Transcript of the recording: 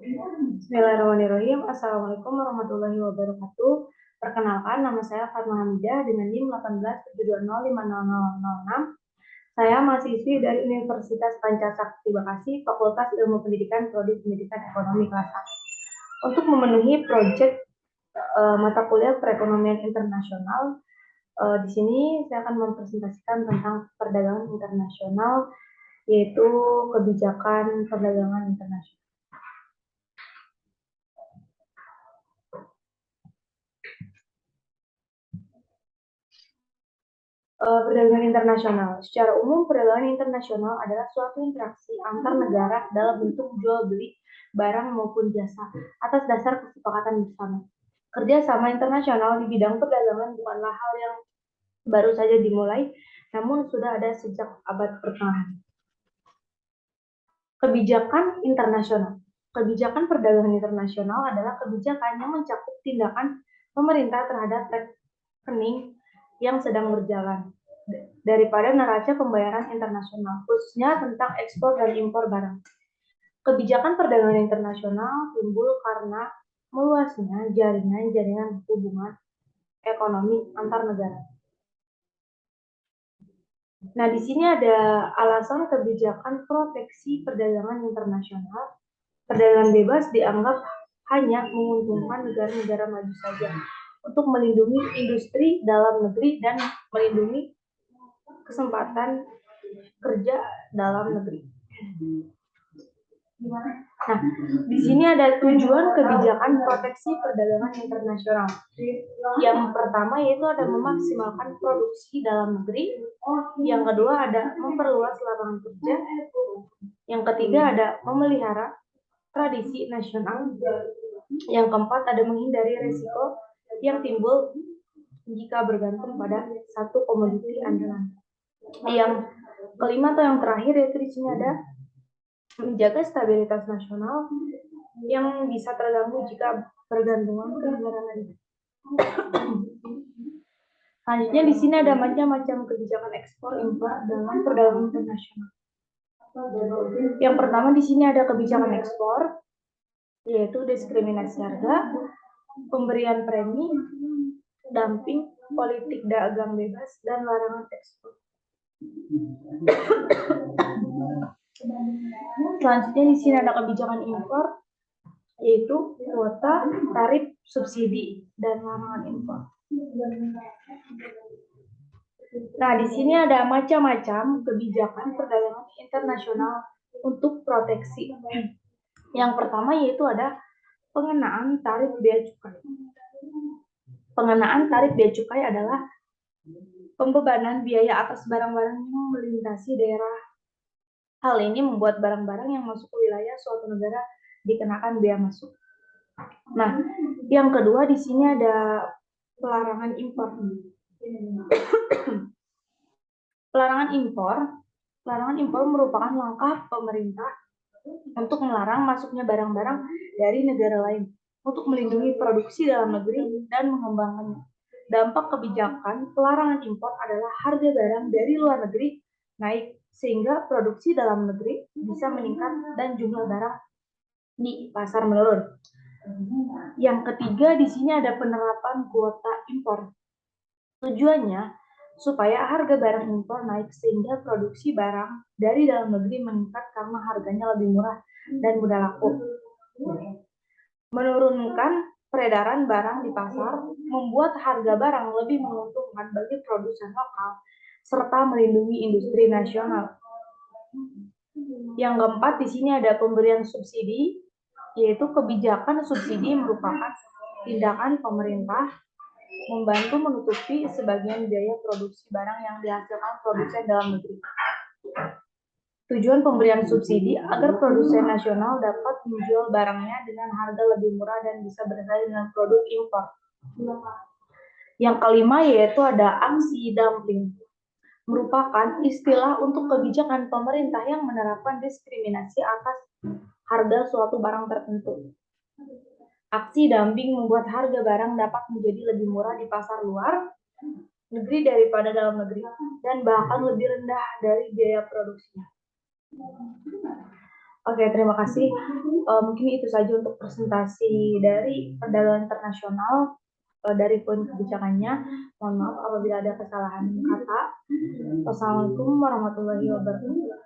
Bismillahirrahmanirrahim. Assalamualaikum warahmatullahi wabarakatuh. Perkenalkan, nama saya Fatma Hamidah dengan NIM 1872050006. Saya mahasiswi dari Universitas Pancasakti Bekasi, Fakultas Ilmu Pendidikan, Prodi Pendidikan Ekonomi kelas A. Untuk memenuhi proyek mata kuliah perekonomian internasional, di sini saya akan mempresentasikan tentang perdagangan internasional, yaitu kebijakan perdagangan internasional. Perdagangan internasional. Secara umum, perdagangan internasional adalah suatu interaksi antar negara dalam bentuk jual beli barang maupun jasa atas dasar kesepakatan bersama. Kerjasama internasional di bidang perdagangan bukanlah hal yang baru saja dimulai, namun sudah ada sejak abad pertengahan. Kebijakan internasional. Kebijakan perdagangan internasional adalah kebijakan yang mencakup tindakan pemerintah terhadap rekening yang sedang berjalan daripada neraca pembayaran internasional, khususnya tentang ekspor dan impor barang. Kebijakan perdagangan internasional timbul karena meluasnya jaringan hubungan ekonomi antar negara. Nah, di sini ada alasan kebijakan proteksi perdagangan internasional. Perdagangan bebas dianggap hanya menguntungkan negara-negara maju saja untuk melindungi industri dalam negeri dan melindungi kesempatan kerja dalam negeri. Nah, di sini ada tujuan kebijakan proteksi perdagangan internasional. Yang pertama yaitu ada memaksimalkan produksi dalam negeri. Yang kedua ada memperluas lapangan kerja. Yang ketiga ada memelihara tradisi nasional. Yang keempat ada menghindari resiko yang timbul jika bergantung pada satu komoditi andalan. Yang kelima atau yang terakhir yaitu di sini ada menjaga stabilitas nasional yang bisa terganggu jika bergantungan ke negara lain. Selanjutnya di sini ada macam-macam kebijakan ekspor impor dalam perdagangan internasional. Yang pertama di sini ada kebijakan ekspor, yaitu diskriminasi harga, pemberian premi, dumping, politik dagang bebas, dan larangan ekspor. Selanjutnya di sini ada kebijakan impor, yaitu kuota, tarif, subsidi, dan larangan impor. Nah, di sini ada macam-macam kebijakan perdagangan internasional untuk proteksi. Yang pertama yaitu ada pengenaan tarif bea cukai. Pengenaan tarif bea cukai adalah pembebanan biaya atas barang-barang yang melintasi daerah. Hal ini membuat barang-barang yang masuk ke wilayah suatu negara dikenakan bea masuk. Nah, yang kedua di sini ada pelarangan impor. Pelarangan impor merupakan langkah pemerintah untuk melarang masuknya barang-barang dari negara lain untuk melindungi produksi dalam negeri dan mengembangkannya. Dampak kebijakan pelarangan impor adalah harga barang dari luar negeri naik sehingga produksi dalam negeri bisa meningkat dan jumlah barang di pasar menurun. Yang ketiga di sini ada penerapan kuota impor. Tujuannya supaya harga barang impor naik sehingga produksi barang dari dalam negeri meningkat karena harganya lebih murah dan mudah laku. Menurunkan peredaran barang di pasar membuat harga barang lebih menguntungkan bagi produsen lokal serta melindungi industri nasional. Yang keempat di sini ada pemberian subsidi, yaitu kebijakan subsidi merupakan tindakan pemerintah membantu menutupi sebagian biaya produksi barang yang dihasilkan produsen dalam negeri. Tujuan pemberian subsidi agar produsen nasional dapat menjual barangnya dengan harga lebih murah dan bisa bersaing dengan produk impor. Yang kelima yaitu ada aksi dumping. Merupakan istilah untuk kebijakan pemerintah yang menerapkan diskriminasi atas harga suatu barang tertentu. Aksi dumping membuat harga barang dapat menjadi lebih murah di pasar luar negeri daripada dalam negeri dan bahkan lebih rendah dari biaya produksinya. Oke, terima kasih. Mungkin itu saja untuk presentasi dari perdagangan internasional, dari poin kebijakannya. Mohon maaf apabila ada kesalahan kata. Wassalamualaikum warahmatullahi wabarakatuh.